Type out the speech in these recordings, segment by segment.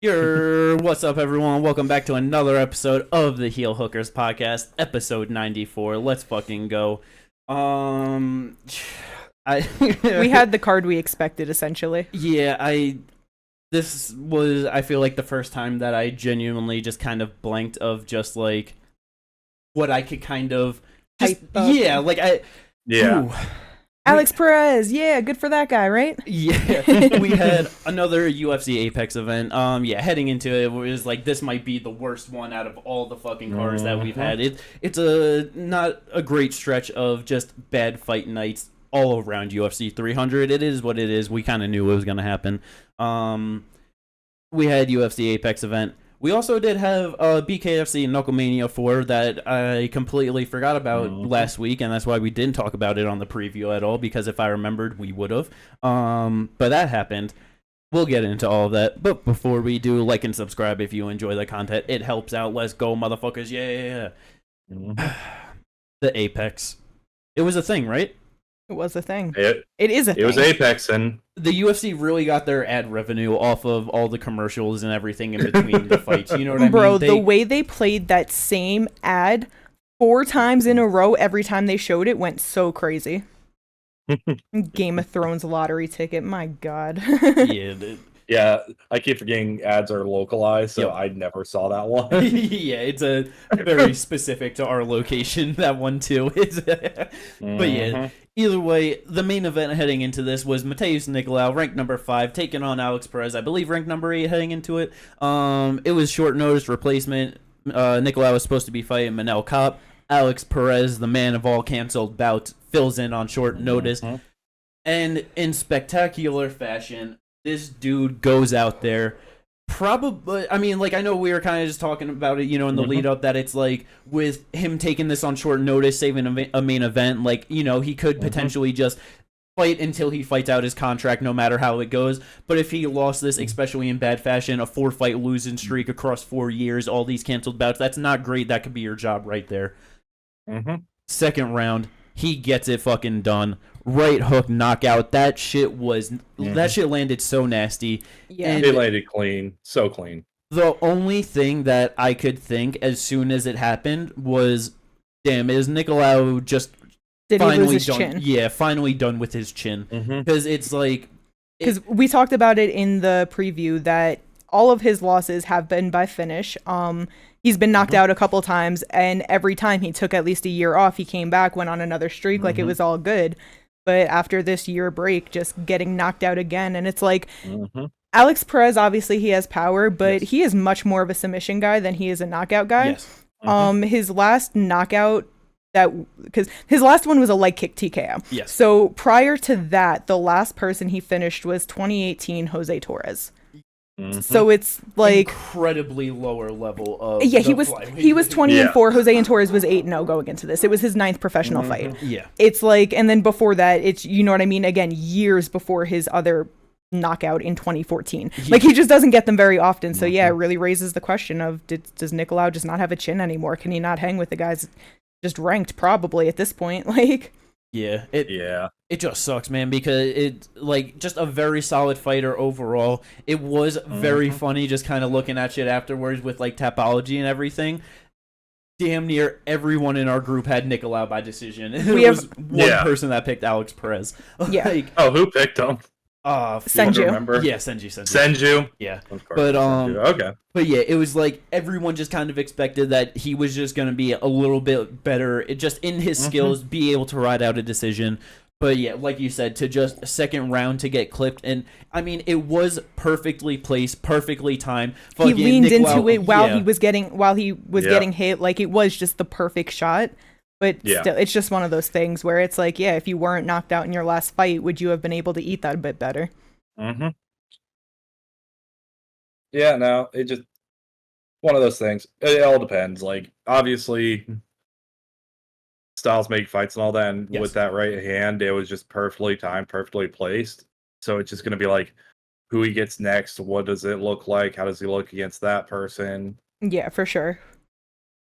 What's up, everyone? Welcome back to another episode of the Heel Hookers podcast, episode 94. Let's fucking go. I We had the card we expected, essentially. yeah. This was, I feel like, the first time that I genuinely just kind of blanked of just like what I could kind of just Yeah. Ooh. Alex Perez, yeah, good for that guy, right? Yeah, we had another UFC Apex event. Heading into it was like this might be the worst one out of all the fucking cards that we've had. It's not a great stretch of just bad fight nights all around UFC 300. It is what it is. We kind of knew it was gonna happen. We had UFC Apex event. We also did have BKFC and KnuckleMania 4 that I completely forgot about last week, and that's why we didn't talk about it on the preview at all, because if I remembered, we would have. But that happened. We'll get into all of that. But before we do, like and subscribe if you enjoy the content. It helps out. Let's go, motherfuckers. Yeah. The Apex. It was a thing, right? It was a thing. It is a thing. It was Apex, and the UFC really got their ad revenue off of all the commercials and everything in between the fights. You know what I mean? Bro, the way they played that same ad 4 times in a row every time they showed it went so crazy. Game of Thrones lottery ticket, my god. yeah, I keep forgetting ads are localized, so I never saw that one. Yeah, it's a very specific to our location, that one too. But yeah, either way, the main event heading into this was Mateus Nicolau, ranked number 5, taking on Alex Perez, I believe ranked number 8 heading into it. It was short notice replacement. Nicolau was supposed to be fighting Manel Kopp. Alex Perez, the man of all canceled bouts, fills in on short notice. And in spectacular fashion, this dude goes out there. Probably, I mean, like, I know we were kind of just talking about it, in the lead up, that it's like with him taking this on short notice, saving a main event, like, he could potentially just fight until he fights out his contract, no matter how it goes. But if he lost this, especially in bad fashion, a 4-fight losing streak across 4 years, all these canceled bouts, that's not great. That could be your job right there. Second round, he gets it fucking done. Right hook knockout. That shit landed so nasty. Yeah, and it landed clean, so clean. The only thing that I could think as soon as it happened was, damn, is Nicolau just finally done? Chin? Yeah, finally done with his chin. Because it's like, because we talked about it in the preview that all of his losses have been by finish. He's been knocked out a couple times, and every time he took at least a year off, he came back, went on another streak, like it was all good. But after this year break, just getting knocked out again, and it's like, Alex Perez, obviously he has power, but he is much more of a submission guy than he is a knockout guy. His last knockout, because his last one was a leg kick TKO. Yes. So prior to that, the last person he finished was 2018 Jose Torres. So it's like incredibly lower level of he was 20-4. Jose and Torres was 8-0 going into this. It was his 9th professional fight. Yeah, it's like, and then before that, it's, you know what I mean, again, years before his other knockout in 2014. Like, he just doesn't get them very often. So yeah, it really raises the question of, does Nicolau just not have a chin anymore? Can he not hang with the guys just ranked probably at this point? Like, it just sucks, man, because it's like just a very solid fighter overall. It was very funny just kind of looking at shit afterwards with like Tapology and everything. Damn near everyone in our group had Nicolau by decision. There was one person that picked Alex Perez. Who picked him? Senju. Remember? Yeah, Senju. Senju. Yeah. Of course. But okay. But yeah, it was like everyone just kind of expected that he was just going to be a little bit better, just in his skills, be able to ride out a decision. But yeah, like you said, to just second round to get clipped, and I mean, it was perfectly placed, perfectly timed. He leaned into it while he was getting hit. Like, it was just the perfect shot. But still, it's just one of those things where it's like, yeah, if you weren't knocked out in your last fight, would you have been able to eat that a bit better? Yeah, no, it just one of those things. It all depends. Like, obviously, styles make fights and all that, and with that right hand, it was just perfectly timed, perfectly placed. So it's just going to be like, who he gets next, what does it look like, how does he look against that person? Yeah, for sure.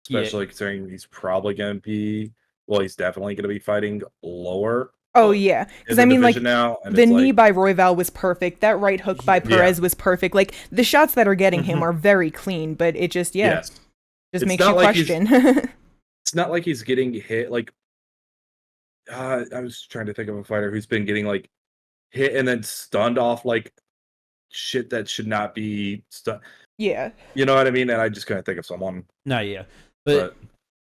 Especially considering he's probably going to be, well, he's definitely going to be fighting lower. Oh yeah, because I mean, like now, and the it's knee like, by Royval was perfect. That right hook by Perez was perfect. Like the shots that are getting him are very clean, but it just yes, just it's makes not you like question. it's not like he's getting hit. Like I was trying to think of a fighter who's been getting like hit and then stunned off like shit that should not be stunned. Yeah. You know what I mean? And I just couldn't think of someone. No, yeah, but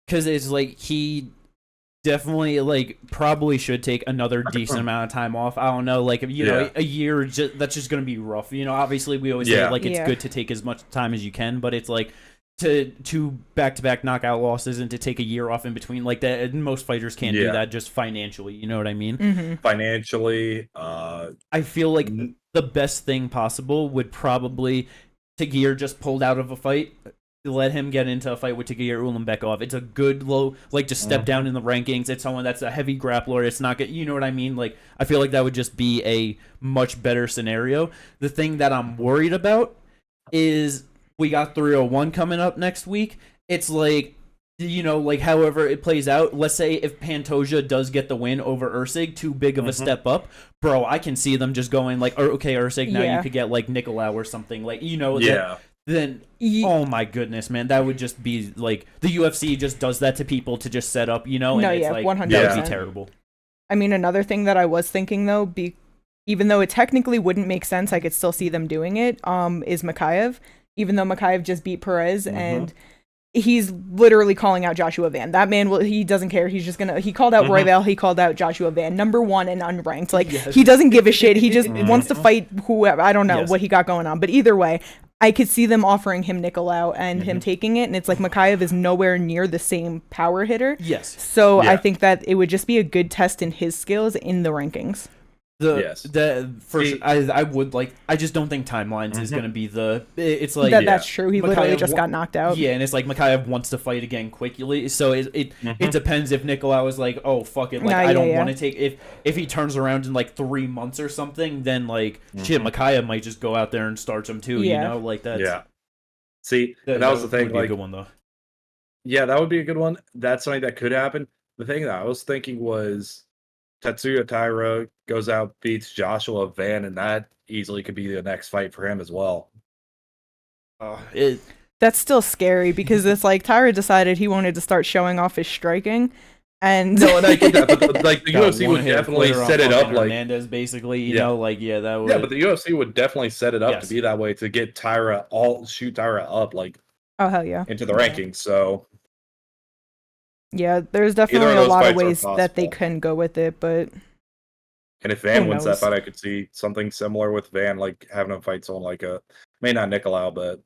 because it's like he definitely like probably should take another decent amount of time off. I don't know, like you know, a year that's just gonna be rough. You know, obviously we always say like it's good to take as much time as you can, but it's like to back-to-back knockout losses and to take a year off in between like that. And most fighters can't do that just financially. You know what I mean? Financially, I feel like the best thing possible would probably Tagir just pulled out of a fight. Let him get into a fight with Tagir Ulanbekov. It's a good low, like just step down in the rankings. It's someone that's a heavy grappler. It's not good. You know what I mean? Like I feel like that would just be a much better scenario. The thing that I'm worried about is we got 301 coming up next week. It's like, you know, like however it plays out. Let's say if Pantoja does get the win over Ursig, too big of a step up, bro. I can see them just going like, okay, Ursig, now you could get like Nicolau or something, like you know, then oh my goodness, man, that would just be like the UFC just does that to people to just set up, you know, and it's like 100%. That would be terrible. I mean, another thing that I was thinking though, even though it technically wouldn't make sense, I could still see them doing it. Is Makayev, even though Makayev just beat Perez and he's literally calling out Joshua Van. That man he doesn't care. He's just he called out Royval, he called out Joshua Van, #1 and unranked. Like he doesn't give a shit. He just wants to fight whoever. I don't know what he got going on, but either way, I could see them offering him Nicolau and him taking it, and it's like Makayev is nowhere near the same power hitter. Yes. So I think that it would just be a good test in his skills in the rankings. I would like. I just don't think timelines is going to be the. It's like that's true. He literally just got knocked out. Yeah, and it's like Makayev wants to fight again quickly, so it depends if Nicolau is like, oh fuck it, like I don't want to take if he turns around in like 3 months or something, then like shit, Makayev might just go out there and start him too. You know, like that. Yeah. See, that was the thing. Would be a good one though. Yeah, that would be a good one. That's something that could happen. The thing that I was thinking was Tetsuya Taira goes out, beats Joshua Van, and that easily could be the next fight for him as well. That's still scary because it's like Taira decided he wanted to start showing off his striking, and no, and I get that, but like the UFC would definitely set it up like Hernandez, basically, you know, like that would. Yeah, but the UFC would definitely set it up to be that way to get shoot Taira up like oh hell yeah into the rankings. So yeah, there's definitely a lot of ways that they can go with it, but. And if Van wins that fight, I could see something similar with Van, like having him fight someone like maybe not Nicolau, but at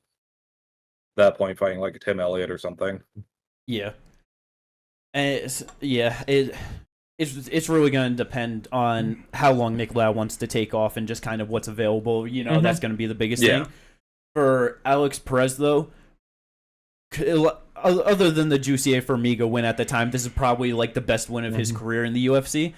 that point fighting like a Tim Elliott or something. Yeah. And it's really going to depend on how long Nicolau wants to take off and just kind of what's available. You know, that's going to be the biggest thing. For Alex Perez, though, other than the Jussier Formiga win at the time, this is probably like the best win of his career in the UFC.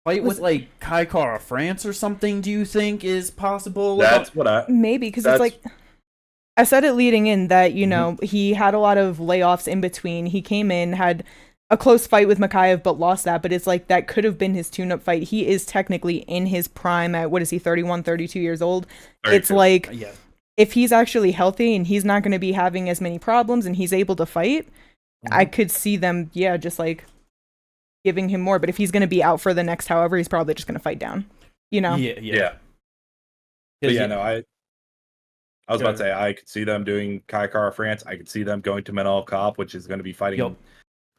Fight with like Kai Kara France or something, do you think is possible? That's what I maybe, because it's like I said it leading in that, you know, he had a lot of layoffs in between. He came in, had a close fight with Makayev, but lost that. But it's like that could have been his tune-up fight. He is technically in his prime at, what is he, 31, 32 years old? 32. It's like, if he's actually healthy and he's not going to be having as many problems and he's able to fight, I could see them, just like giving him more. But if he's going to be out for the next however, he's probably just going to fight down, you know? Yeah. But no, I was about to say, I could see them doing Kai Kara France. I could see them going to Menal Cop, which is going to be fighting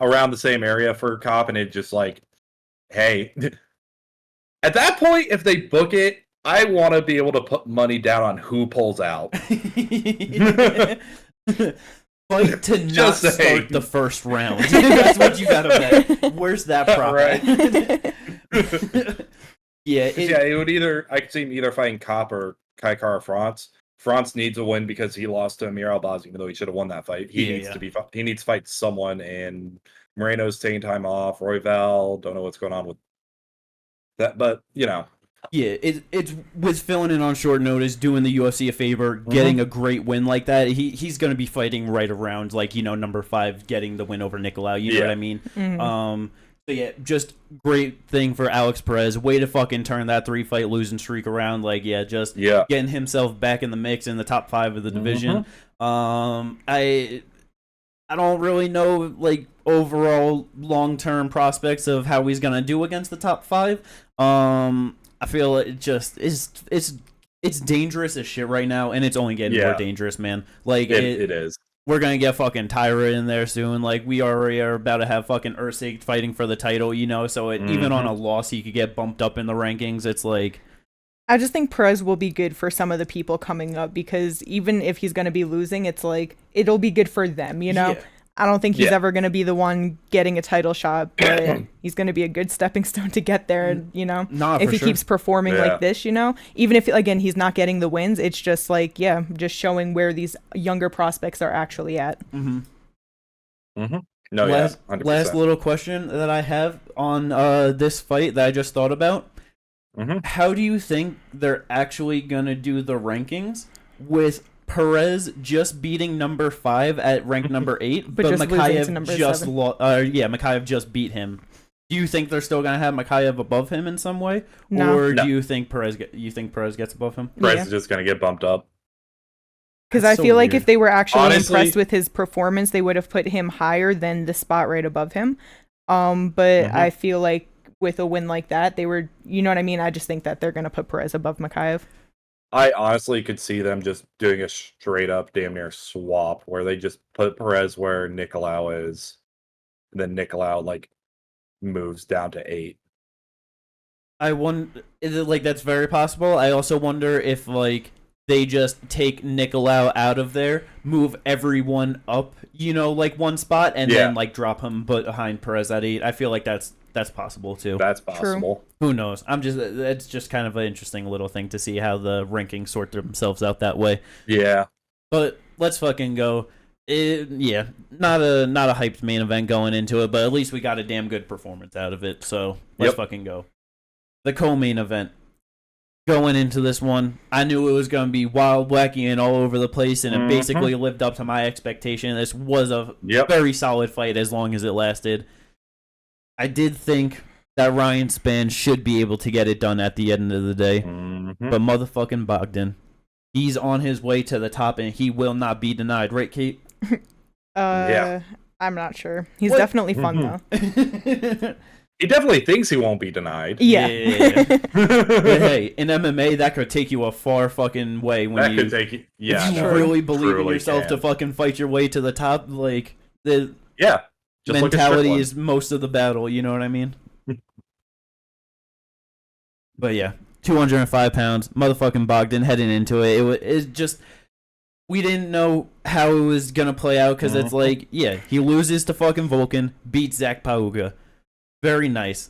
around the same area for Cop. And it just like, hey, at that point, if they book it, I want to be able to put money down on who pulls out. Fight to not start the first round. That's what you gotta bet. Where's that profit? It would either, I could see him either fighting Cop or Kai Kara France. France needs a win because he lost to Amir Albazi, even though he should have won that fight. He needs to fight someone, and Moreno's taking time off. Royval, don't know what's going on with that, but you know, Yeah, it was filling in on short notice, doing the UFC a favor, getting a great win like that. He's going to be fighting right around like number 5, getting the win over Nicolau. You know what I mean? So yeah, just great thing for Alex Perez. Way to fucking turn that 3-fight losing streak around. Like getting himself back in the mix in the top 5 of the division. I don't really know like overall long-term prospects of how he's gonna do against the top 5. I feel it just it's dangerous as shit right now, and it's only getting more dangerous, man. Like it is. We're gonna get fucking Tyra in there soon. Like we already are about to have fucking Usyk fighting for the title, So even on a loss, he could get bumped up in the rankings. It's like I just think Perez will be good for some of the people coming up because even if he's gonna be losing, it's like it'll be good for them, Yeah. I don't think he's ever going to be the one getting a title shot, but he's going to be a good stepping stone to get there, if he keeps performing like this, Even if, again, he's not getting the wins, it's just like, just showing where these younger prospects are actually at. No, last 100%. Little question that I have on this fight that I just thought about. How do you think they're actually going to do the rankings with Perez just beating number 5 at rank number 8, but Makayev just Makayev just beat him? Do you think they're still gonna have Makayev above him in some way, or do you think Perez gets above him? Perez is just gonna get bumped up. Because I feel like if they were actually impressed with his performance, they would have put him higher than the spot right above him. But I feel like with a win like that, they were, you know what I mean? I just think that they're gonna put Perez above Makayev. I honestly could see them just doing a straight up damn near swap where they just put Perez where Nicolau is, and then Nicolau like moves down to 8. I wonder, that's very possible. I also wonder if like they just take Nicolau out of there, move everyone up, like one spot, and then like drop him behind Perez at 8. I feel like that's possible too. That's possible. True. Who knows? It's just kind of an interesting little thing to see how the rankings sort themselves out that way. Yeah. But let's fucking go. Not a hyped main event going into it, but at least we got a damn good performance out of it. So let's fucking go. The co-main event. Going into this one, I knew it was going to be wild, wacky, and all over the place, and it basically lived up to my expectation. This was a very solid fight as long as it lasted. I did think that Ryan Spann should be able to get it done at the end of the day. But motherfucking Bogdan, he's on his way to the top, and he will not be denied. Right, Kate? I'm not sure. He's definitely fun, though. He definitely thinks he won't be denied. Yeah. But hey, in MMA, that could take you a far fucking way. Could take you. Yeah. If you really believe in yourself to fucking fight your way to the top, like the just mentality is most of the battle. You know what I mean? But yeah, 205 pounds, motherfucking Bogdan heading into it. It's just we didn't know how it was gonna play out because it's like he loses to fucking Volkan, beats Zach Pauga. Very nice.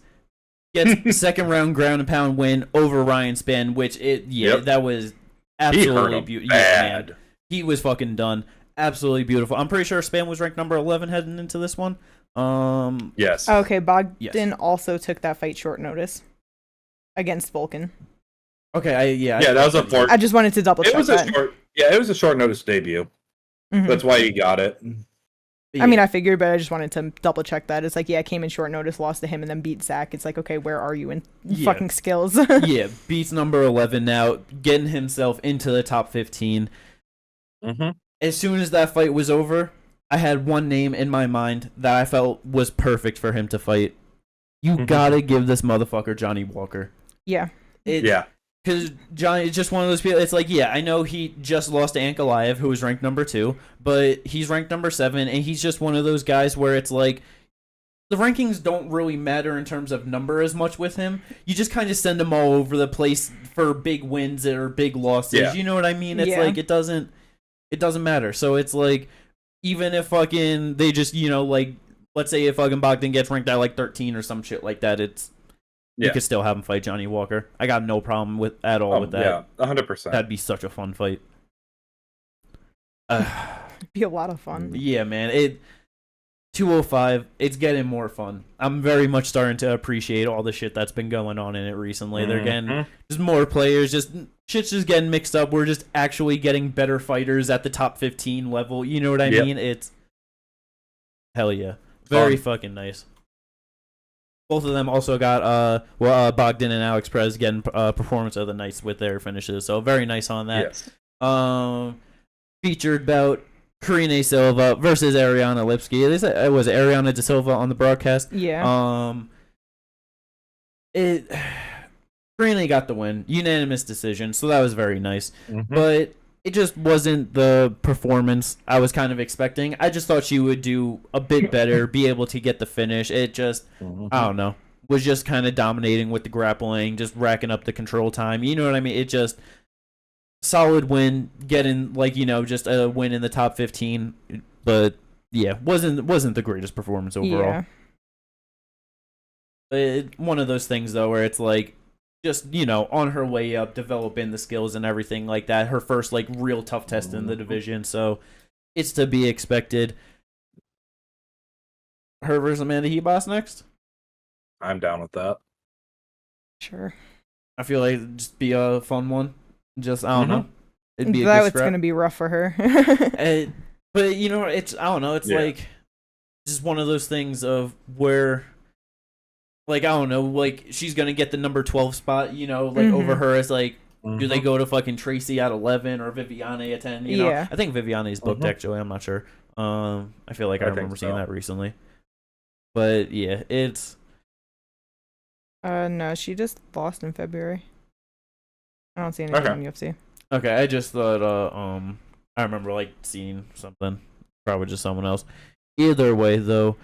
Gets second round ground and pound win over Ryan Spann, which that was absolutely beautiful. Yeah, man. He was fucking done. Absolutely beautiful. I'm pretty sure Spann was ranked number 11 heading into this one. Yes. Okay, Bogdan also took that fight short notice against Volkan. Okay, that was a I just wanted to double check that. It was a short notice debut. That's why he got it. I mean, I figured, but I just wanted to double check that. It's like, came in short notice, lost to him, and then beat Zach. It's like, okay, where are you in fucking skills? Beats number 11 now, getting himself into the top 15. As soon as that fight was over, I had one name in my mind that I felt was perfect for him to fight. You gotta give this motherfucker Johnny Walker. Yeah. Because Johnny is just one of those people. It's like, I know he just lost to Ankalaev, who was ranked number 2, but he's ranked number 7, and he's just one of those guys where it's like, the rankings don't really matter in terms of number as much with him. You just kind of send him all over the place for big wins or big losses. Yeah. You know what I mean? It's like, it doesn't matter. So it's like, even if fucking, they just, like, let's say if fucking Bogdan gets ranked at like 13 or some shit like that, you could still have him fight Johnny Walker. I got no problem with that. Yeah, 100%. That'd be such a fun fight. It'd be a lot of fun. Yeah, man. 205, it's getting more fun. I'm very much starting to appreciate all the shit that's been going on in it recently. They're getting just more players, shit's just getting mixed up. We're just actually getting better fighters at the top 15 level. You know what I mean? It's hell yeah. Very fucking nice. Both of them also got Bogdan and Alex Perez getting performance of the night with their finishes. So very nice on that. Yes. Featured bout Karine Silva versus Ariana Lipski. It was Ariana De Silva on the broadcast. Yeah. Karine got the win, unanimous decision, so that was very nice. But it just wasn't the performance I was kind of expecting. I just thought she would do a bit better, be able to get the finish. It just, I don't know, was just kind of dominating with the grappling, just racking up the control time. You know what I mean? It just, solid win, getting, just a win in the top 15. But, yeah, wasn't the greatest performance overall. Yeah. One of those things, though, where it's like, just, on her way up, developing the skills and everything like that. Her first, real tough test in the division, so it's to be expected. Her versus Amanda Hebos next? I'm down with that. Sure. I feel like it'd just be a fun one. Just, I don't know. It'd be a good scrap. It's going to be rough for her. But, it's, I don't know, it's just one of those things of where... I don't know, she's going to get the number 12 spot, over her as, do they go to fucking Tracy at 11 or Viviane at 10, you know? I think Viviane's booked, actually, I'm not sure. I feel like I remember seeing that recently. But, yeah, it's... No, she just lost in February. I don't see anything on UFC. Okay, I just thought, I remember, seeing something. Probably just someone else. Either way, though,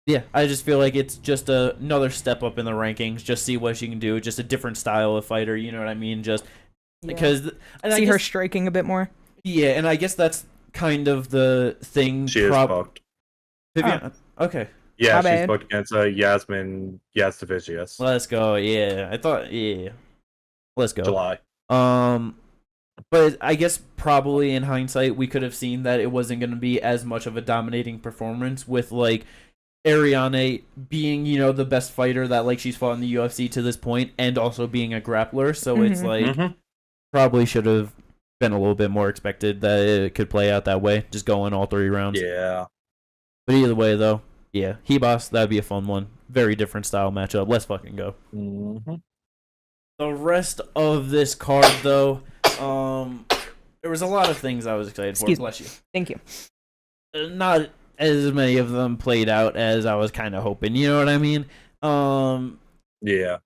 yeah, I just feel like it's just another step up in the rankings. Just see what she can do. Just a different style of fighter. You know what I mean? Just because see her striking a bit more. Yeah, and I guess that's kind of the thing. She is booked. Okay. Yeah, she's booked against Yasmin Yastavicius. Let's go. Yeah, I thought. Yeah, let's go. July. But I guess probably in hindsight we could have seen that it wasn't going to be as much of a dominating performance with Ariane being, the best fighter that she's fought in the UFC to this point, and also being a grappler. So it's probably should have been a little bit more expected that it could play out that way, just going all 3 rounds. Yeah. But either way, though, yeah, Hebos, that'd be a fun one. Very different style matchup. Let's fucking go. The rest of this card, though, there was a lot of things I was excited for. Bless you. Thank you. Not as many of them played out as I was kind of hoping. You know what I mean? Yeah.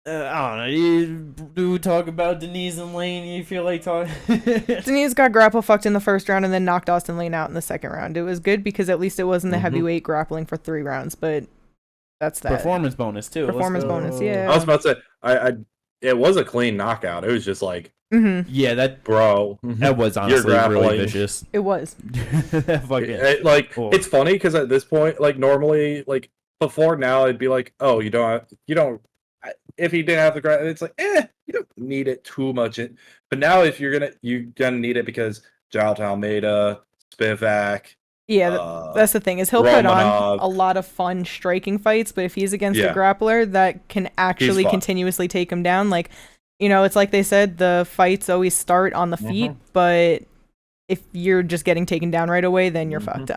I don't know. You do talk about Denise and Lane. You feel like talking? Denise got grapple fucked in the first round and then knocked Austin Lane out in the second round. It was good because at least it wasn't the heavyweight grappling for 3 rounds, but that's that. Performance bonus, too. Performance bonus, yeah. I was about to say, it was a clean knockout. It was just yeah, that was honestly really vicious. It was. It's funny because at this point, normally, before now, it'd be oh, you don't. If he didn't have the grapple, it's you don't need it too much. But now, if you're gonna need it because Jalt Almeida, Spivak. Yeah, that's the thing is he'll put on a lot of fun striking fights, but if he's against a grappler that can actually continuously take him down, it's like they said, the fights always start on the feet, but if you're just getting taken down right away, then you're fucked.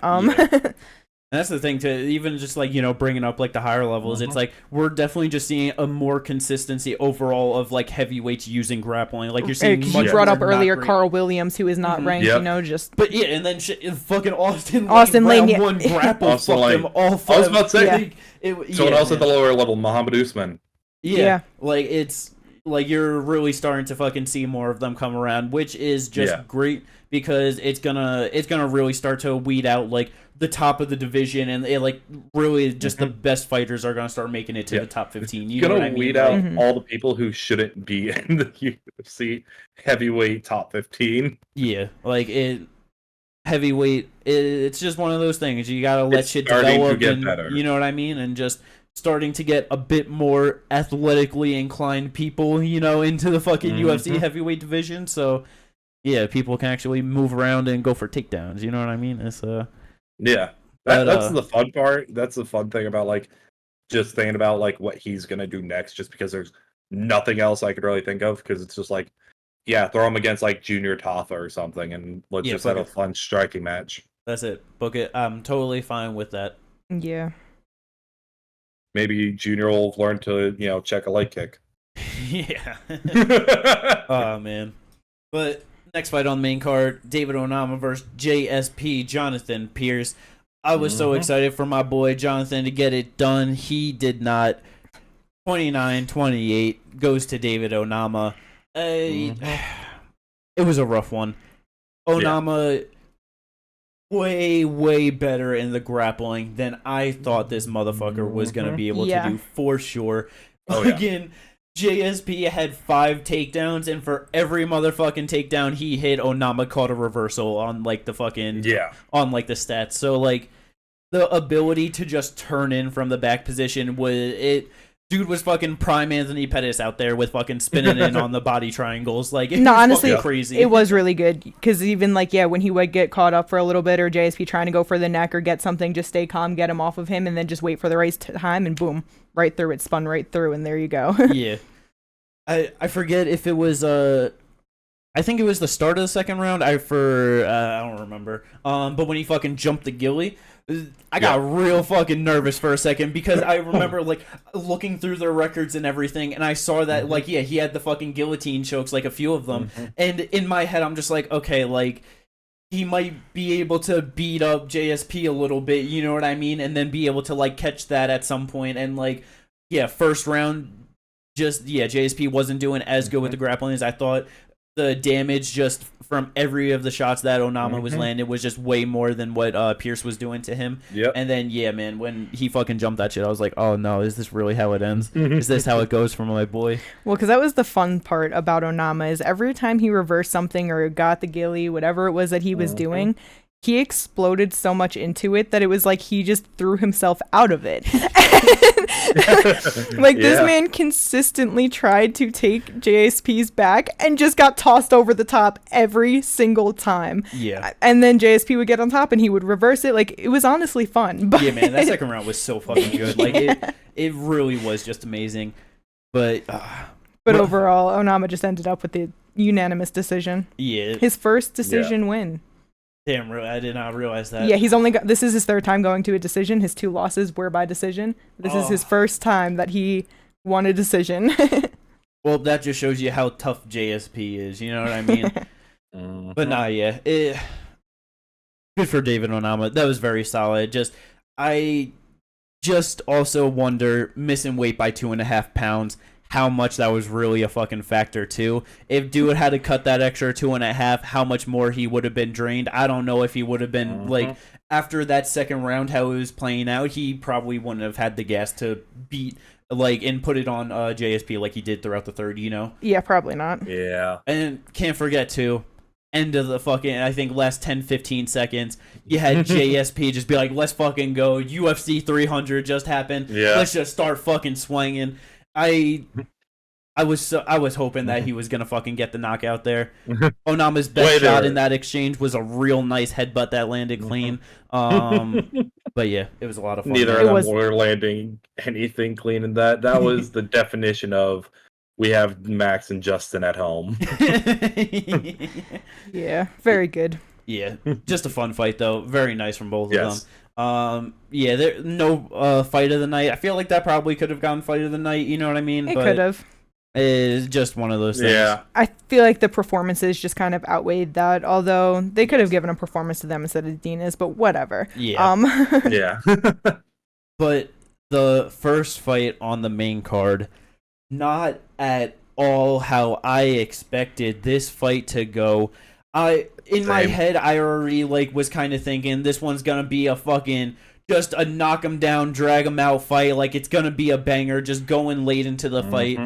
And that's the thing, too, even just, bringing up, the higher levels, it's we're definitely just seeing a more consistency overall of, heavyweights using grappling. You're seeing you brought up earlier Carl Williams, who is not ranked, just... But, yeah, and then fucking Austin Lane, one grapple fucked them all five. I was about to say, someone else at the lower level, Muhammad Usman. Yeah. It's... you're really starting to fucking see more of them come around, which is just great because it's gonna really start to weed out the top of the division, and it really just the best fighters are gonna start making it to the top 15. You know what I mean? Weed out all the people who shouldn't be in the UFC heavyweight top 15. Yeah, heavyweight. It's just one of those things. You gotta let shit develop, and better. You know what I mean, and just starting to get a bit more athletically inclined people, into the fucking UFC heavyweight division. So, yeah, people can actually move around and go for takedowns. You know what I mean? It's Yeah, that's the fun part. That's the fun thing about like just thinking about like what he's gonna do next, just because there's nothing else I could really think of, because it's just like, yeah, throw him against like Junior Toffa or something, and let's just have a fun striking match. That's it. Book it. I'm totally fine with that. Yeah. Maybe Junior will learn to check a leg kick. Yeah. Oh man. But next fight on the main card, David Onama versus JSP Jonathan Pierce. I was so excited for my boy Jonathan to get it done. He did not. 29-28 goes to David Onama. It was a rough one. Onama way better in the grappling than I thought this motherfucker was going to be able to do, for sure. Again, JSP had 5 takedowns, and for every motherfucking takedown he hit, Onama caught a reversal on like the fucking on like the stats. So like the ability to just turn in from the back position dude was fucking prime Anthony Pettis out there with fucking spinning in on the body triangles. Like, honestly, crazy. It was really good, because even like when he would get caught up for a little bit, or JSP trying to go for the neck or get something, just stay calm, get him off of him, and then just wait for the right time, and boom, right through it, spun right through, and there you go. Yeah, I forget if it was I think it was the start of the second round. I don't remember. But when he fucking jumped the ghillie, I got real fucking nervous for a second, because I remember like looking through their records and everything, and I saw that like he had the fucking guillotine chokes, like a few of them, and in my head I'm just like, okay, like he might be able to beat up JSP a little bit, you know what I mean, and then be able to like catch that at some point, and like first round JSP wasn't doing as good with the grappling as I thought. The damage just from every of the shots that Onama was landing was just way more than what Pierce was doing to him. Yep. And then, man, when he fucking jumped that shit, I was like, oh no, is this really how it ends? Is this how it goes for my boy? Well, because that was the fun part about Onama, is every time he reversed something or got the ghillie, whatever it was that he was doing, he exploded so much into it that it was like he just threw himself out of it. This man consistently tried to take JSP's back and just got tossed over the top every single time. Yeah. And then JSP would get on top and he would reverse it. Like, it was honestly fun. But yeah, man, that second round was so fucking good. Like, it really was just amazing. But overall, Onama just ended up with the unanimous decision. Yeah. His first decision win. Damn, I did not realize that. Yeah, he's only this is his third time going to a decision. His 2 losses were by decision. This is his first time that he won a decision. Well, that just shows you how tough JSP is, you know what I mean? But nah, good for David Onama. That was very solid. I just also wonder, missing weight by 2.5 pounds, how much that was really a fucking factor too. If dude had to cut that extra 2.5, how much more he would have been drained. I don't know if he would have been like, after that second round, how it was playing out, he probably wouldn't have had the gas to beat like and put it on JSP like he did throughout the third, you know? Yeah, probably not. Yeah. And can't forget too, end of the fucking, I think last 10-15 seconds, you had JSP just be like, let's fucking go. UFC 300 just happened. Yeah. Let's just start fucking swinging. I was hoping that he was gonna fucking get the knockout there. Onama's best shot in that exchange was a real nice headbutt that landed clean. But yeah, it was a lot of fun. Neither of them were landing anything clean in that. That was the definition of we have Max and Justin at home. Yeah, very good. Yeah, just a fun fight though. Very nice from both of them. There no fight of the night. I feel like that probably could have gone fight of the night. You know what I mean? It could have. It's just one of those things. Yeah. I feel like the performances just kind of outweighed that. Although they could have given a performance to them instead of Dina's, but whatever. Yeah. Yeah. But the first fight on the main card, not at all how I expected this fight to go. In my head, I already was kind of thinking this one's gonna be a fucking just a knock him down, drag him out fight. Like it's gonna be a banger, just going late into the fight.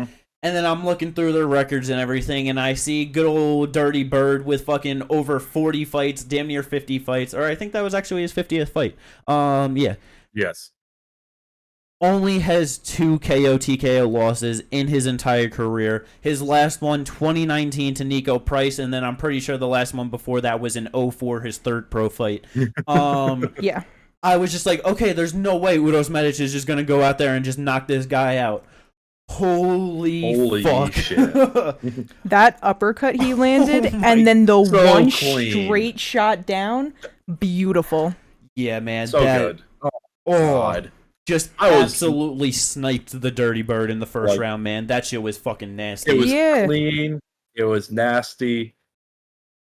And then I'm looking through their records and everything, and I see good old Dirty Bird with fucking over 40 fights, damn near 50 fights, or I think that was actually his 50th fight. Yeah. Yes. only has 2 KO TKO losses in his entire career. His last one, 2019 to Nico Price, and then I'm pretty sure the last one before that was in 2004, his third pro fight. Yeah. I was just like, okay, there's no way Uros Medic is just going to go out there and just knock this guy out. Holy fuck. Shit. That uppercut he landed, and then the one straight shot down, beautiful. Yeah, man. So good. Oh, God. Just absolutely sniped the Dirty Bird in the first round, man. That shit was fucking nasty. It was clean. It was nasty.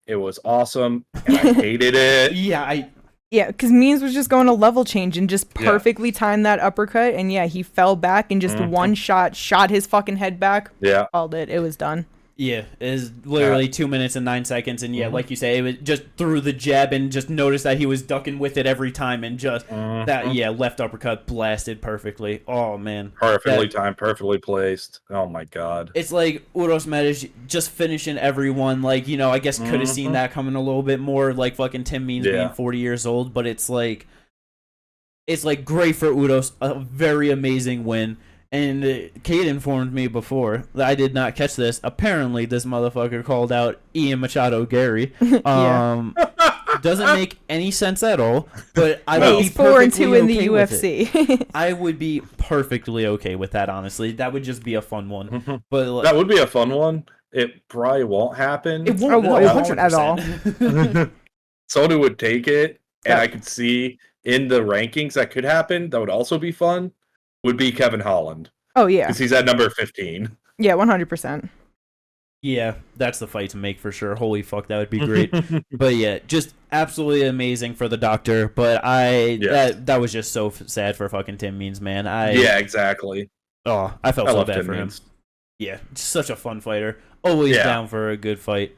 It was awesome. And I hated it. Yeah, because Means was just going to level change and just perfectly timed that uppercut. And yeah, he fell back and just one shot his fucking head back. Yeah. Called it. It was done. Yeah, it was literally 2 minutes and 9 seconds. And yeah, like you say, it was just threw the jab and just noticed that he was ducking with it every time. And just left uppercut blasted perfectly. Oh, man. Perfectly timed, perfectly placed. Oh, my God. It's like Uros Medic just finishing everyone. Like, you know, I guess could have seen that coming a little bit more. Like fucking Tim Means being 40 years old. But it's like great for Uros. A very amazing win. And Kate informed me before that I did not catch this. Apparently, this motherfucker called out Ian Machado Gary. Doesn't make any sense at all. But I would be perfectly 4-2 in the UFC. I would be perfectly okay with that. Honestly, that would just be a fun one. But like, that would be a fun one. It probably won't happen. It won't at all. Someone who would take it, and I could see in the rankings that could happen. That would also be fun. Would be Kevin Holland. Oh, yeah. Because he's at number 15. Yeah, 100%. Yeah, that's the fight to make for sure. Holy fuck, that would be great. But yeah, just absolutely amazing for the doctor. But that was just so sad for fucking Tim Means, man. Yeah, exactly. Oh, I felt so bad for him. Yeah, such a fun fighter. Always down for a good fight.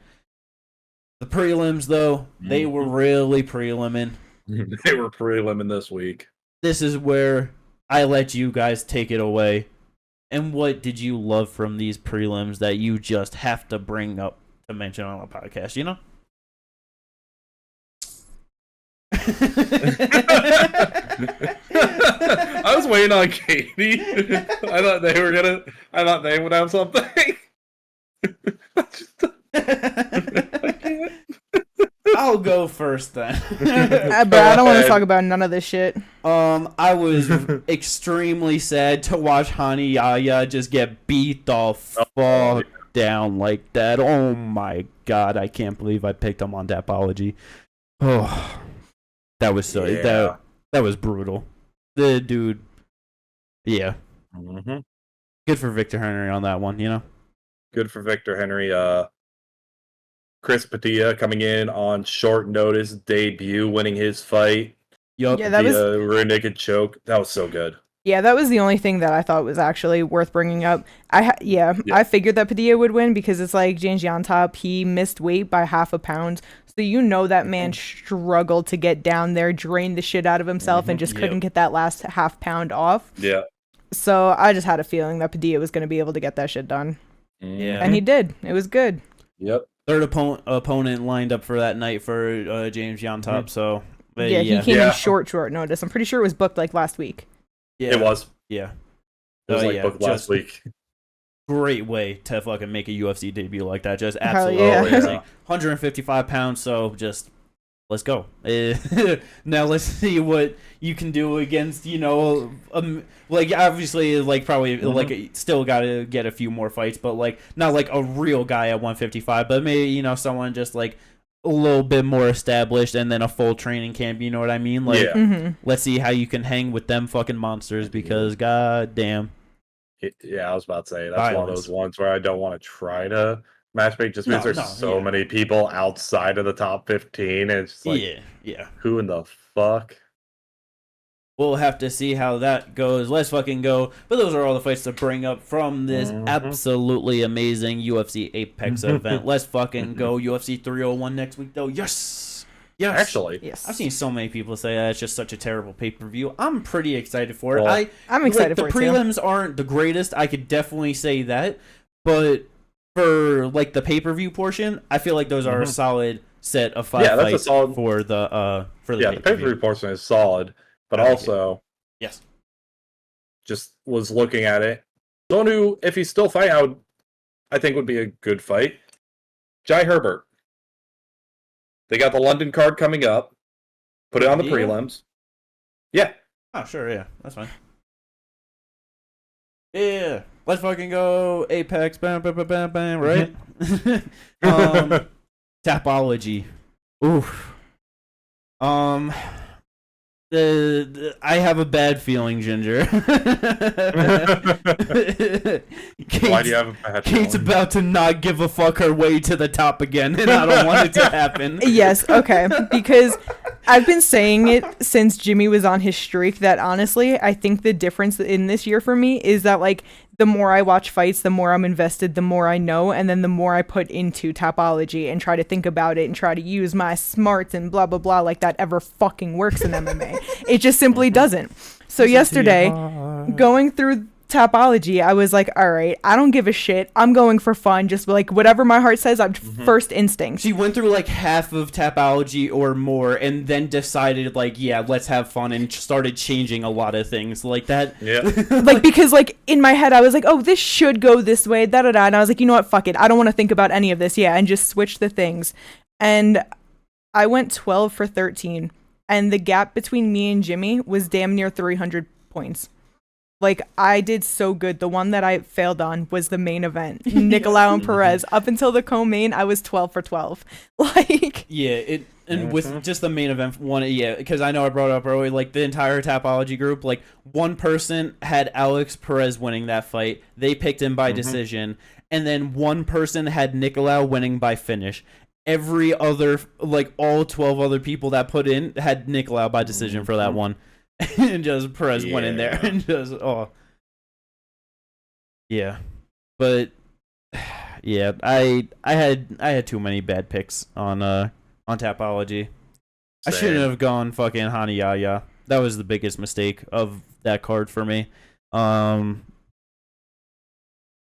The prelims, though, they were really prelimming. They were prelimming this week. This is where I let you guys take it away. And what did you love from these prelims that you just have to bring up to mention on the podcast, you know? I was waiting on Katie. I thought they would have something. I'll go first then. But I don't want to talk about none of this shit. I was extremely sad to watch Hani Yahya just get beat the fuck down like that. Oh my god, I can't believe I picked him on Tapology. Oh, that was so that was brutal. The dude, yeah. Good for Victor Henry on that one, you know. Good for Victor Henry. Chris Padilla coming in on short notice debut, winning his fight. Yeah, that was rear naked choke. That was so good. Yeah, that was the only thing that I thought was actually worth bringing up. I figured that Padilla would win because it's like James Yontop, he missed weight by half a pound. So you know that man struggled to get down there, drained the shit out of himself, and just couldn't get that last half pound off. Yeah. So I just had a feeling that Padilla was going to be able to get that shit done. Yeah. And he did. It was good. Yep. Third opponent lined up for that night for James Yontop. So he came in short notice. I'm pretty sure it was booked like last week. Yeah, it was. Yeah, it was booked last week. Great way to fucking make a UFC debut like that. Just absolutely amazing. 155 pounds. So just let's go. Now let's see what you can do against, you know, like obviously like probably like still got to get a few more fights, but like not like a real guy at 155, but maybe, you know, someone just like a little bit more established and then a full training camp, you know what I mean? Like let's see how you can hang with them fucking monsters because god damn. Yeah, I was about to say that's one of those ones where I don't want to try to matchmake just because there's so many people outside of the top 15 and it's just like who in the fuck. We'll have to see how that goes. Let's fucking go. But those are all the fights to bring up from this absolutely amazing UFC Apex event. Let's fucking go. UFC 301 next week though. Yes. Actually, I've seen so many people say that it's just such a terrible pay-per-view. I'm pretty excited for it. I'm excited for it too. The prelims aren't the greatest. I could definitely say that, but for like the pay-per-view portion, I feel like those are a solid set of 5 fights for the the pay-per-view portion is solid, but also just was looking at it. Someone who, if he's still fighting, I think would be a good fight. Jai Herbert. They got the London card coming up. Put it on the prelims. Yeah. Oh, sure, yeah. That's fine. Yeah. Let's fucking go Apex, bam, bam, bam, bam, bam, right? Tapology. Oof. I have a bad feeling, Ginger. Why do you have a bad feeling? Kate's about to not give a fuck her way to the top again, and I don't want it to happen. Yes, okay. Because I've been saying it since Jimmy was on his streak that honestly, I think the difference in this year for me is that, like, the more I watch fights, the more I'm invested, the more I know, and then the more I put into Tapology and try to think about it and try to use my smarts and blah, blah, blah, like that ever fucking works in MMA. It just simply doesn't. So yesterday, going through Tapology, I was like, all right, I don't give a shit. I'm going for fun. Just like whatever my heart says, I'm first instinct. She went through like half of Tapology or more and then decided like, yeah, let's have fun, and started changing a lot of things like that. Yeah. Like, because like in my head, I was like, oh, this should go this way, da-da-da. And I was like, you know what, fuck it. I don't want to think about any of this. Yeah. And just switch the things. And I went 12 for 13. And the gap between me and Jimmy was damn near 300 points. Like, I did so good. The one that I failed on was the main event. Nicolau and Perez. Up until the co-main, I was 12 for 12. Like... Yeah, with just the main event one, yeah, because I know I brought it up earlier, like, the entire Tapology group, like, one person had Alex Perez winning that fight. They picked him by decision. And then one person had Nicolau winning by finish. Every other, like, all 12 other people that put in had Nicolau by decision for that one. And just Perez went in there and just but I had too many bad picks on Tapology. Same. I shouldn't have gone fucking Hanayaya. That was the biggest mistake of that card for me. I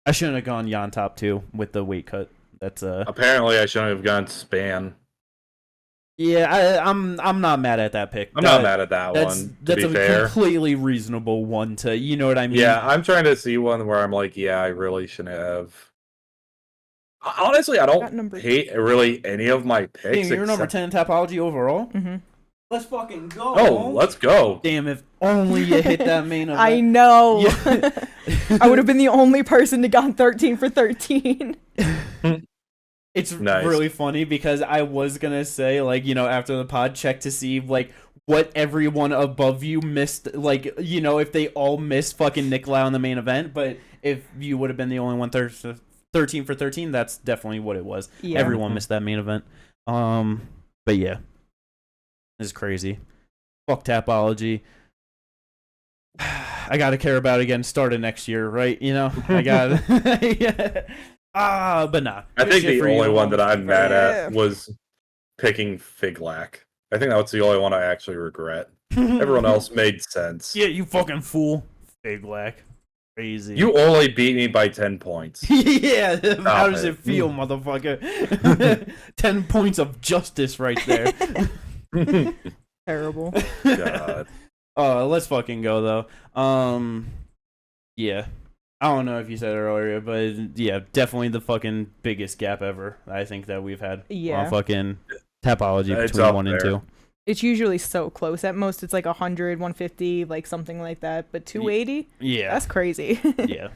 shouldn't have gone Yan top 2 with the weight cut. That's apparently I shouldn't have gone Span. Yeah, I'm not mad at that pick. I'm not mad at that one. That's a completely reasonable one to, you know what I mean? Yeah, I'm trying to see one where I'm like, yeah, I really shouldn't have. Honestly, I don't hate really any of my picks. Damn, you're number 10 in Tapology overall? Mm-hmm. Let's fucking go. Oh, let's go. Damn, if only you hit that main event. I know. Yeah. I would have been the only person to gone 13 for 13. It's really funny because I was going to say, like, you know, after the pod, check to see, like, what everyone above you missed, like, you know, if they all missed fucking Nicolau in the main event, but if you would have been the only one 13 for 13, that's definitely what it was. Yeah. Everyone missed that main event. But yeah, it's crazy. Fuck Tapology. I got to care about it again starting next year, right? You know, I got yeah. But nah. I think the only one that I'm mad at was picking Figlac. I think that's the only one I actually regret. Everyone else made sense. Yeah, you fucking fool. Figlac. Crazy. You only beat me by 10 points. Yeah, how does it feel, motherfucker? 10 points of justice right there. Terrible. God. Let's fucking go, though. Yeah. I don't know if you said it earlier, but yeah, definitely the fucking biggest gap ever, I think, that we've had on fucking Tapology between 1 and 2. It's usually so close. At most, it's like 100, 150, like something like that. But 280? Yeah. That's crazy. Yeah.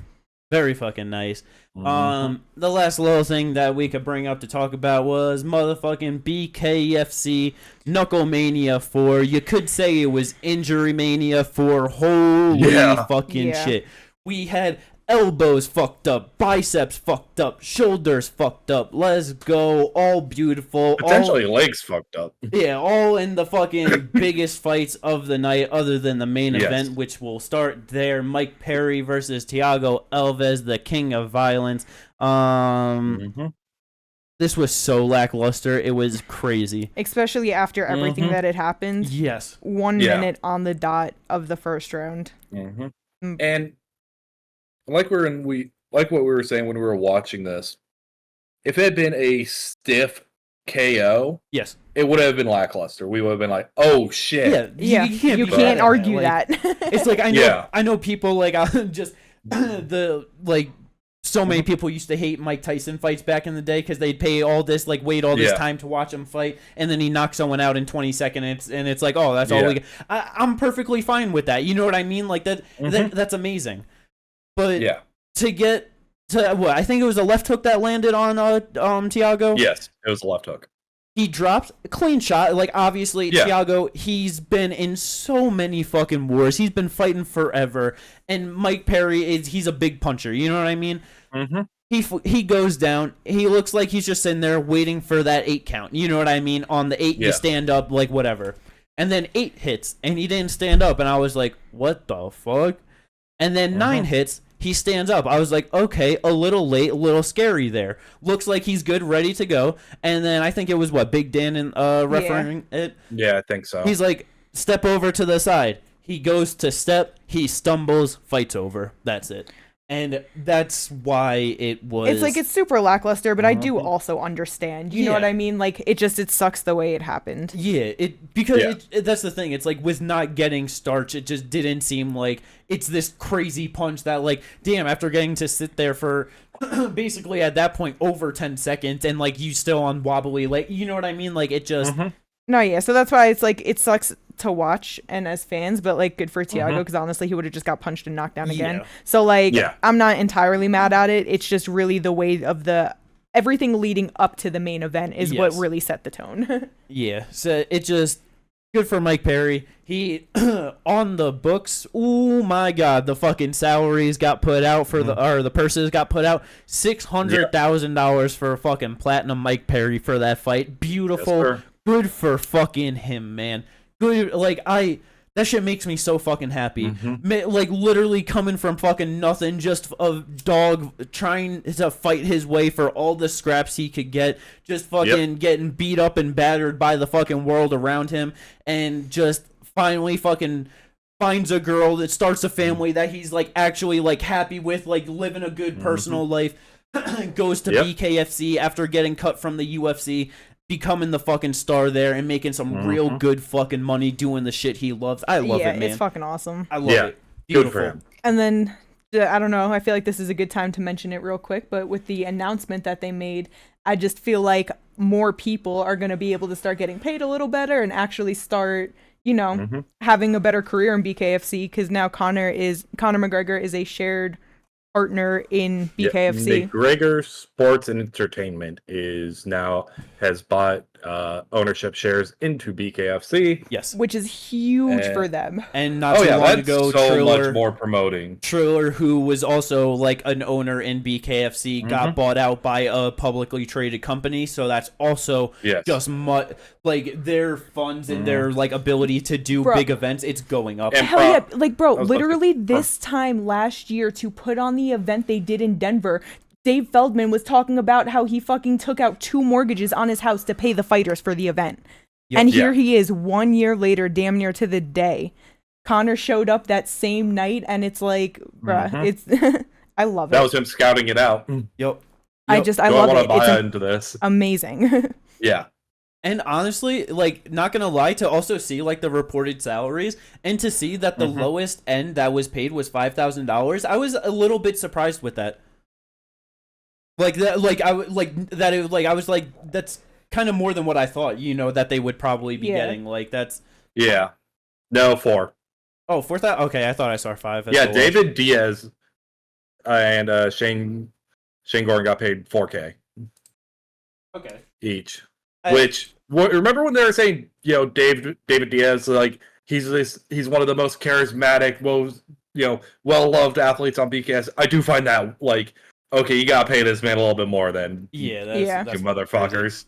Very fucking nice. The last little thing that we could bring up to talk about was motherfucking BKFC KnuckleMania 4. You could say it was Injury Mania 4. Holy fucking shit. We had elbows fucked up, biceps fucked up, shoulders fucked up. Let's go. All beautiful. Potentially legs fucked up. Yeah, all in the fucking biggest fights of the night other than the main event, which will start there. Mike Perry versus Thiago Alves, the king of violence. This was so lackluster. It was crazy. Especially after everything that had happened. Yes. 1 minute on the dot of the first round. And like what we were saying when we were watching this, if it had been a stiff KO, yes, it would have been lackluster. We would have been like, "Oh shit!" Yeah, you can't argue that. It's like I know people like just the like so many people used to hate Mike Tyson fights back in the day because they'd pay all this wait all this time to watch him fight, and then he knocks someone out in 20 seconds, and it's like, oh, that's all we get. I'm perfectly fine with that. You know what I mean? Like that's amazing. But to get to what I think it was a left hook that landed on Thiago. Yes, it was a left hook. He dropped a clean shot. Like, obviously, Thiago, he's been in so many fucking wars. He's been fighting forever. And Mike Perry, he's a big puncher. You know what I mean? Mm-hmm. He goes down. He looks like he's just sitting there waiting for that 8 count. You know what I mean? On the 8, you stand up, like, whatever. And then 8 hits, and he didn't stand up. And I was like, what the fuck? And then 9 hits. He stands up. I was like, okay, a little late, a little scary there. Looks like he's good, ready to go. And then I think it was, Big Dan referring it? Yeah, I think so. He's like, step over to the side. He goes to step. He stumbles. Fight's over. That's it. And that's why it was... It's like, it's super lackluster, but I do also understand. You know what I mean? Like, it sucks the way it happened. Yeah, because that's the thing. It's like, with not getting starch, it just didn't seem like it's this crazy punch that, like, damn, after getting to sit there for basically at that point over 10 seconds and, like, you still on wobbly, like, you know what I mean? Like, it just... No, yeah, so that's why it's like, it sucks to watch and as fans, but like good for Thiago because honestly he would have just got punched and knocked down again. So like I'm not entirely mad at it. It's just really the way of everything leading up to the main event is what really set the tone. So it just good for Mike Perry. He on the books. Oh my God, the fucking salaries got put out for the purses got put out. $600,000 for fucking platinum Mike Perry for that fight. Beautiful. Yes, good for fucking him, man. Good, like, that shit makes me so fucking happy. Like, literally coming from fucking nothing, just a dog trying to fight his way for all the scraps he could get, just fucking getting beat up and battered by the fucking world around him, and just finally fucking finds a girl that starts a family that he's, like, actually, like, happy with, like, living a good personal life, goes to BKFC after getting cut from the UFC, becoming the fucking star there and making some real good fucking money doing the shit he loves. I love it, man. It's fucking awesome. I love it. Beautiful. Good for him. And then, I don't know, I feel like this is a good time to mention it real quick, but with the announcement that they made, I just feel like more people are going to be able to start getting paid a little better and actually start, you know, having a better career in BKFC, because now Conor McGregor is a shared partner in BKFC. McGregor Sports and Entertainment has bought ownership shares into BKFC. Yes, which is huge for them. And not too long ago, much more promoting. Triller, who was also like an owner in BKFC, got bought out by a publicly traded company. So that's also just like their funds and their like ability to do big events. It's going up. Hell yeah! Like, bro, literally this time last year to put on the event they did in Denver, Dave Feldman was talking about how he fucking took out 2 mortgages on his house to pay the fighters for the event. And here he is 1 year later, damn near to the day. Conor showed up that same night, and it's like, bruh, it's I love it. That was him scouting it out. I love it. Buy into this. Amazing. And honestly, like, not gonna lie, to also see like the reported salaries and to see that the lowest end that was paid was $5,000, I was a little bit surprised with that. Like that, like I like that. It like I was like, that's kind of more than what I thought. You know, that they would probably be getting. Like that's 4. Oh, 4,000. Okay, I thought I saw 5. That's David Diaz and Shane Gordon got paid $4K. Okay. Each. Remember when they were saying, you know, David Diaz, like he's one of the most charismatic, well-loved athletes on BKS. I do find that like, okay, you gotta pay this man a little bit more than that's you motherfuckers.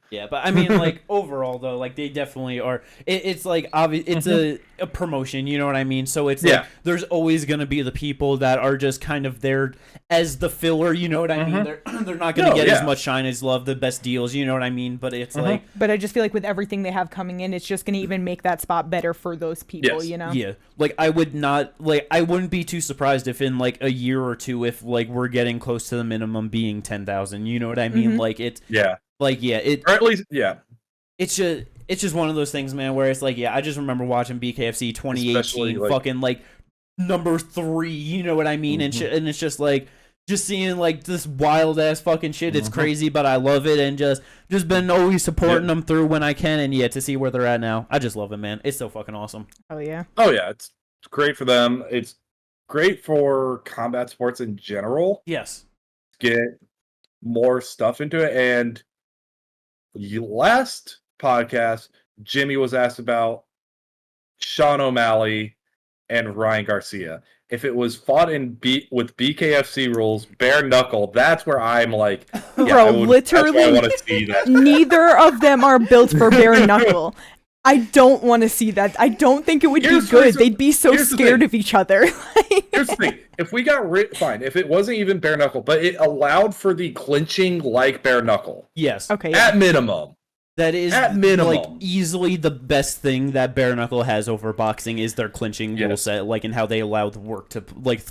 Yeah, but I mean, like, overall though, like they definitely are. It's like obvious. It's a promotion. You know what I mean? So it's like there's always gonna be the people that are just kind of there as the filler. You know what I mean? They're not gonna get as much shine as love, the best deals. You know what I mean? But it's like. But I just feel like with everything they have coming in, it's just gonna even make that spot better for those people. You know? Yeah. Like I wouldn't be too surprised if in like a year or two, if like we're getting close to the minimum being 10,000. You know what I mean? Like it's Like, yeah, or at least, yeah. It's just one of those things, man, where it's like, yeah, I just remember watching BKFC 2018, like, fucking like number 3, you know what I mean, and shit, and it's just like, just seeing like this wild ass fucking shit. It's crazy, but I love it, and just been always supporting them through when I can, and to see where they're at now, I just love it, man. It's so fucking awesome. Oh yeah. Oh yeah, it's great for them. It's great for combat sports in general. Yes. Get more stuff into it, and last podcast, Jimmy was asked about Sean O'Malley and Ryan Garcia. If it was fought with BKFC rules, bare knuckle, that's where I'm like, bro, literally, I want to see that. Neither of them are built for bare knuckle. I don't want to see that. I don't think it would be good. They'd be so scared of each other. Here's the thing. If we got fine, if it wasn't even bare knuckle, but it allowed for the clinching like bare knuckle. Yes. Okay. At minimum. That is, at minimum, like, easily the best thing that bare knuckle has over boxing is their clinching rule set, like, and how they allow the work to, like,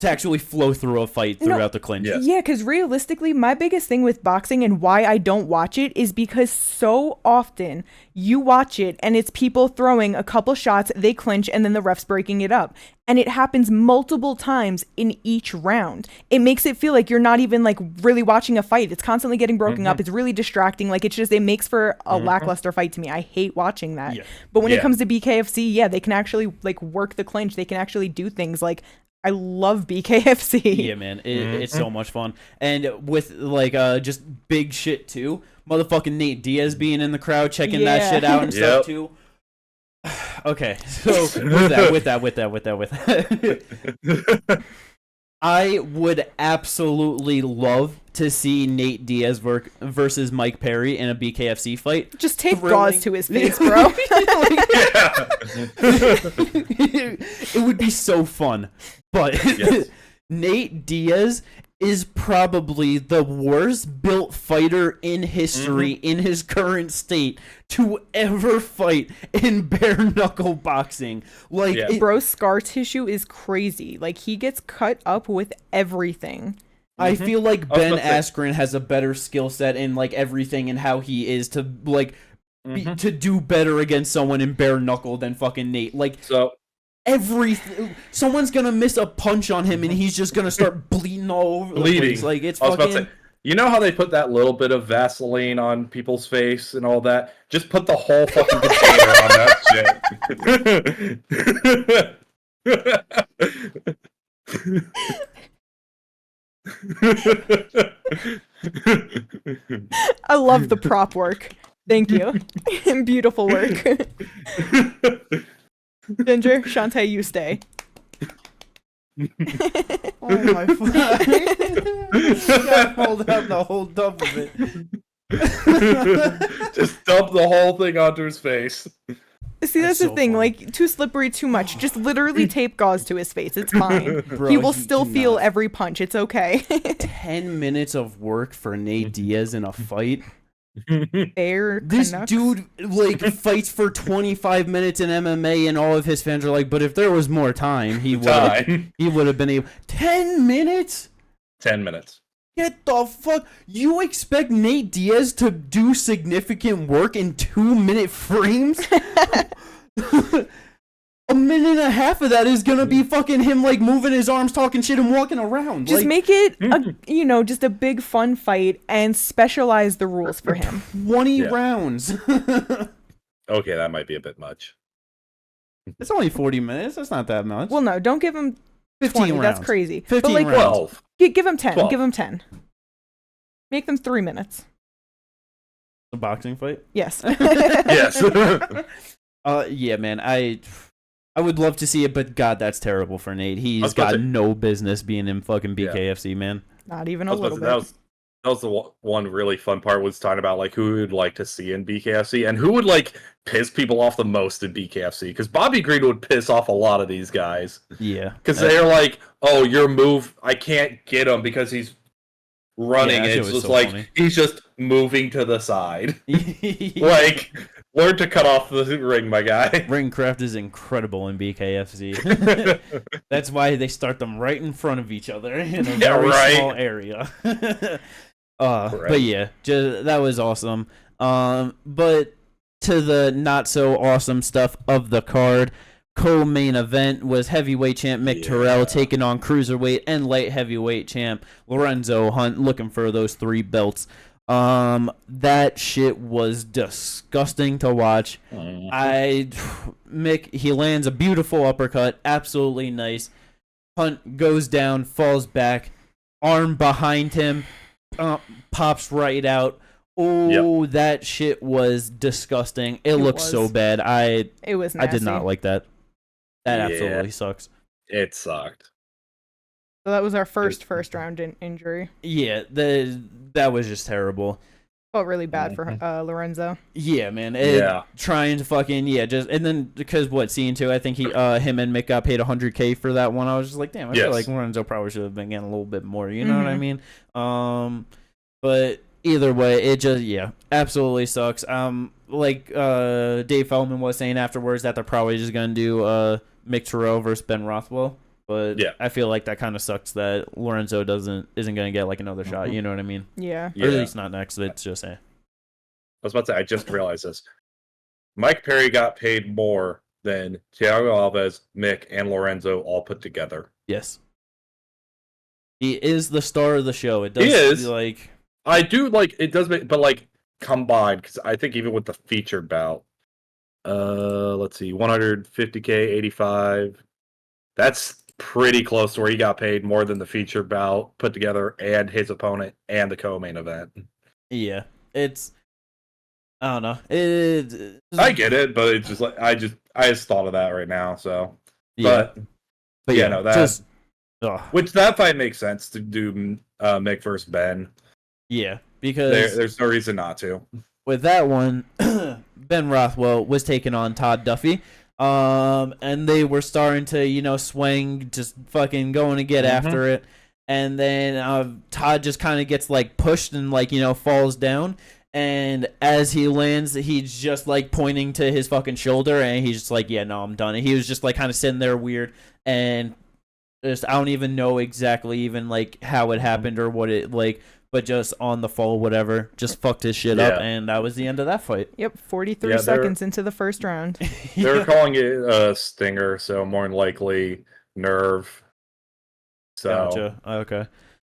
to actually flow through a fight throughout the clinch. Yeah, because realistically, my biggest thing with boxing and why I don't watch it is because so often you watch it and it's people throwing a couple shots, they clinch, and then the ref's breaking it up. And it happens multiple times in each round. It makes it feel like you're not even like really watching a fight. It's constantly getting broken up. It's really distracting. Like it makes for a lackluster fight to me. I hate watching that. Yeah. But when it comes to BKFC, they can actually like work the clinch. They can actually do things like, I love BKFC. Yeah, man. It's so much fun. And with, like, just big shit, too. Motherfucking Nate Diaz being in the crowd, checking that shit out and stuff, too. Okay, so with that. I would absolutely love to see Nate Diaz versus Mike Perry in a BKFC fight. Just tape gauze to his face, bro. It would be so fun. But Nate Diaz is probably the worst built fighter in history in his current state to ever fight in bare knuckle boxing. Like, bro's scar tissue is crazy. Like, he gets cut up with everything. I feel like Ben Askren has a better skill set in like everything and how he is to like to do better against someone in bare knuckle than fucking Nate. Like, so someone's gonna miss a punch on him and he's just gonna start bleeding all over the place. Like, it's fucking. You know how they put that little bit of Vaseline on people's face and all that? Just put the whole fucking container on that shit. I love the prop work. Thank you. Beautiful work. Ginger, Shantae, you stay. Oh my god. Hold out the whole dump of it. Just dump the whole thing onto his face. See, that's the thing. Funny. Like, too slippery, too much. Just literally tape gauze to his face. It's fine. Bro, he will still feel every punch. It's okay. 10 minutes of work for Nate Diaz in a fight. This dude like fights for 25 minutes in MMA, and all of his fans are like, but if there was more time, he would have been able. 10 minutes? 10 minutes. Get the fuck. You expect Nate Diaz to do significant work in 2-minute frames? A minute and a half of that is gonna be fucking him like moving his arms, talking shit, and walking around. Just make it just a big fun fight and specialize the rules for him. 20 rounds. Okay, that might be a bit much. It's only 40 minutes. That's not that much. Well, no, don't give him 15 20. rounds. That's crazy. 15 but like, rounds. 12. Give him 10. 12. Give him 10. Make them 3 minutes. A boxing fight? Yes. Yes. Yeah, man. I would love to see it, but God, that's terrible for Nate. He's got no business being in fucking BKFC, man. Not even a little bit. That was the one really fun part, was talking about like who would like to see in BKFC and who would like piss people off the most in BKFC. Because Bobby Green would piss off a lot of these guys. Yeah. Because they're like, oh, your move, I can't get him because he's running. Yeah, it's just so like funny. He's just moving to the side. Like, learn to cut off the ring, my guy. Ring craft is incredible in BKFC. That's why they start them right in front of each other in a very small area. But yeah, that was awesome. But to the not so awesome stuff of the card, co-main event was heavyweight champ Mick Terrell taking on cruiserweight and light heavyweight champ Lorenzo Hunt, looking for those 3 belts. That shit was disgusting to watch. Mick, he lands a beautiful uppercut, absolutely nice. Hunt goes down, falls back, arm behind him, pops right out. Oh, that shit was disgusting. It looked so bad. It was nasty. I did not like that. That absolutely sucks. It sucked. So that was our first round injury. Yeah, that was just terrible. Felt really bad for Lorenzo. Yeah, man. Trying to fucking and then because seeing too, I think him and Mick got paid $100K for that one. I was just like, damn, I feel like Lorenzo probably should have been getting a little bit more. You know what I mean? But either way, it just absolutely sucks. Like Dave Feldman was saying afterwards that they're probably just gonna do Mick Terrell versus Ben Rothwell. But I feel like that kind of sucks that Lorenzo isn't gonna get like another shot. You know what I mean? Yeah. Or at least not next. It's just I was about to say, I just realized this. Mike Perry got paid more than Thiago Alves, Mick, and Lorenzo all put together. Yes. He is the star of the show. It does. He is. Like, I do like it does make, but like combined, because I think even with the featured bout, let's see, 150K, 85. That's pretty close to where he got paid more than the featured bout put together and his opponent and the co-main event. Yeah, it's. I don't know. I get it, but it's just like I just thought of that right now. So, but yeah, no, that just, which that fight makes sense to do Mick versus Ben. Yeah, because there's no reason not to. With that one, Ben Rothwell was taking on Todd Duffy. And they were starting to, swing, just fucking going to get after it. And then Todd just kind of gets like pushed and like, falls down. And as he lands, he's just like pointing to his fucking shoulder and he's just like, yeah, no, I'm done. And he was just like kind of sitting there weird and just, I don't even know exactly even like how it happened or what it like, but just on the fall, whatever, just fucked his shit up, and that was the end of that fight. Yep, 43 seconds into the first round. They're calling it a stinger, so more than likely nerve. So gotcha. Okay.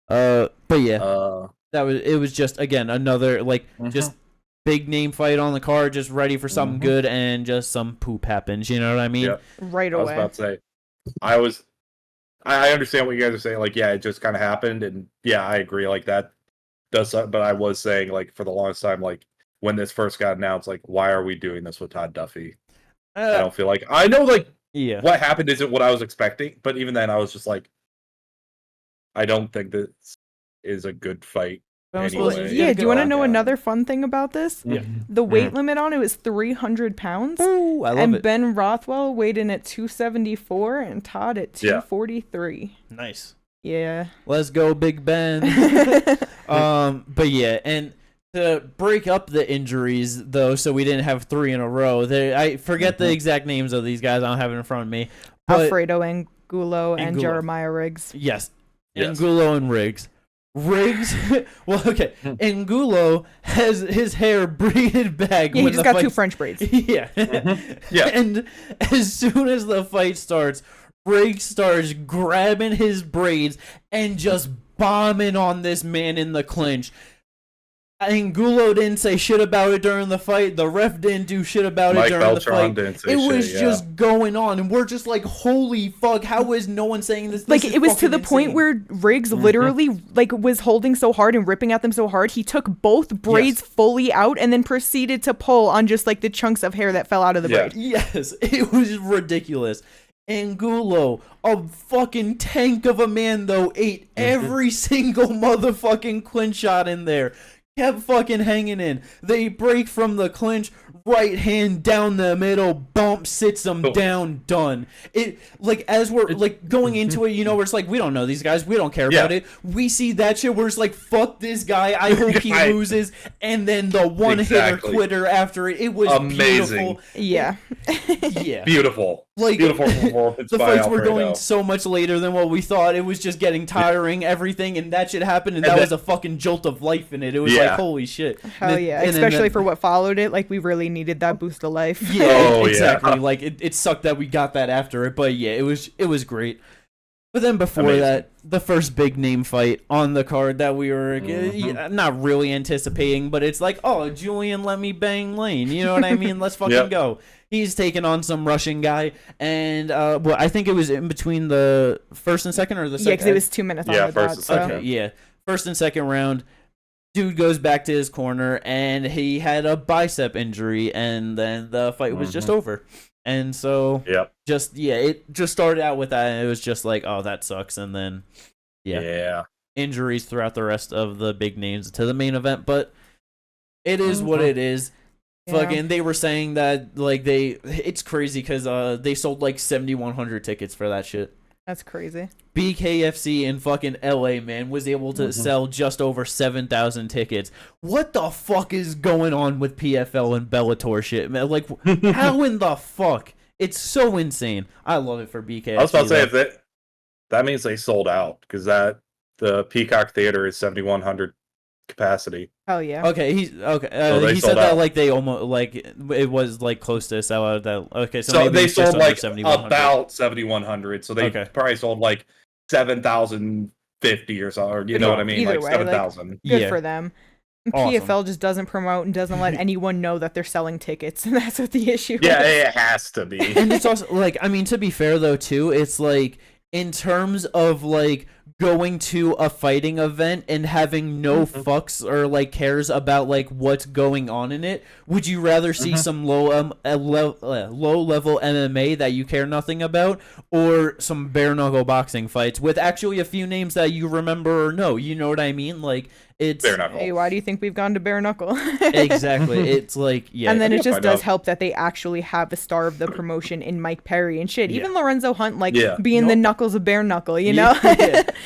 But yeah, it was just again another like just big name fight on the card, just ready for something good, and just some poop happens. You know what I mean? Yep. Right away. I was about to say, I understand what you guys are saying. Like, yeah, it just kind of happened, and yeah, I agree. Like that does, but I was saying like for the longest time, like when this first got announced, like why are we doing this with Todd Duffy? I don't feel like I know like what happened isn't what I was expecting, but even then I was just like, I don't think this is a good fight. Anyway. Yeah, do you want to know another fun thing about this? Yeah. The weight limit on it was 300 pounds. Ooh, I love and it. Ben Rothwell weighed in at 274 and Todd at 243. Nice. Yeah. Let's go, Big Ben. But yeah, and to break up the injuries, though, so we didn't have 3 in a row, I forget the exact names of these guys. I don't have it in front of me. Alfredo Angulo and Jeremiah Riggs. Yes. Angulo and Riggs. Well, okay. Angulo has his hair braided back. Yeah, he just got 2 French braids. Yeah. Yeah. And as soon as the fight starts, Riggs starts grabbing his braids and just bombing on this man in the clinch. Angulo didn't say shit about it during the fight. The ref didn't do shit about it during the fight. Didn't say it was shit, just going on, and we're just like, holy fuck, how is no one saying this? Like, it was to the point where Riggs literally, like, was holding so hard and ripping at them so hard, he took both braids fully out and then proceeded to pull on just, like, the chunks of hair that fell out of the braid. Yes, it was ridiculous. Angulo, a fucking tank of a man, though, ate every single motherfucking clinch shot in there. Kept fucking hanging in. They break from the clinch, right hand down the middle, bump, sits them down, done. It like as we're like going into it, we're just like, we don't know these guys, we don't care about it. We see that shit, we're just like, fuck this guy, I hope he loses, and then the one hitter quitter after it. It was amazing. Beautiful. Yeah. Yeah. Beautiful. Like, beautiful performance the by fights were Alfredo. going so much later than what we thought. It was just getting tiring, everything, and that shit happened, and that was a fucking jolt of life in it. It was like, holy shit. Hell yeah. Especially for what followed it. Like, we really needed that boost of life. Yeah, exactly. Like, it sucked that we got that after it, but yeah, it was great. But then before that, the first big name fight on the card that we were not really anticipating, but it's like, oh, Julian, let me bang Lane. You know what I mean? Let's fucking go. He's taking on some Russian guy, and well, I think it was in between the first and second, or the second. Yeah, because it was 2 minutes on the dot. So. Okay, yeah. First and second round, dude goes back to his corner, and he had a bicep injury, and then the fight was just over. And so, it just started out with that, and it was just like, oh, that sucks, and then, injuries throughout the rest of the big names to the main event, but it is what it is. Fucking, they were saying that, like, it's crazy because they sold like 7,100 tickets for that shit. That's crazy. BKFC in fucking LA, man, was able to sell just over 7,000 tickets. What the fuck is going on with PFL and Bellator shit, man? Like, how in the fuck? It's so insane. I love it for BKFC. I was about to say, that means they sold out, because the Peacock Theater is 7,100 capacity. Oh yeah. Okay, he said that like they almost like it was like close to sell out that. Okay, so maybe they sold like 7,100. About 7,100. So they probably sold like 7,050 or so, or you know what I mean, like 7,000. Good for them. Awesome. PFL just doesn't promote and doesn't let anyone know that they're selling tickets, and that's what the issue is. Yeah, it has to be. And it's also like, I mean, to be fair though, too, it's like in terms of like going to a fighting event and having no fucks or like cares about like what's going on in it, would you rather see some low level MMA that you care nothing about, or some bare knuckle boxing fights with actually a few names that you remember or know? You know what I mean? Like, it's bare knuckle. Hey, why do you think we've gone to bare knuckle? Exactly. It's like, and then it just does help that they actually have a star of the promotion in Mike Perry and shit. Even Lorenzo Hunt, like being the knuckles of bare knuckle, you know?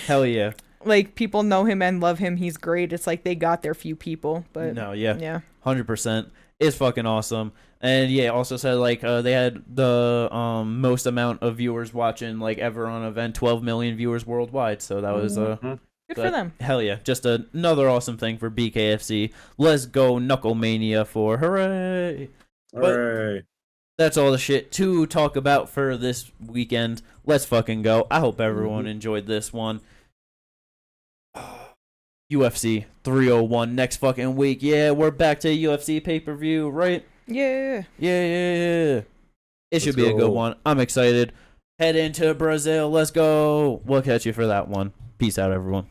Hell yeah. Like, people know him and love him. He's great. It's like they got their few people, but 100%. It's fucking awesome. And also said like they had the most amount of viewers watching like ever on an event, 12 million viewers worldwide. So that was good for them. Hell yeah. Just another awesome thing for BKFC. Let's go KnuckleMania for hooray. Hooray. But that's all the shit to talk about for this weekend. Let's fucking go. I hope everyone enjoyed this one. UFC 301 next fucking week. Yeah, we're back to UFC pay-per-view, right? Yeah. It should be a good one. I'm excited. Head into Brazil. Let's go. We'll catch you for that one. Peace out, everyone.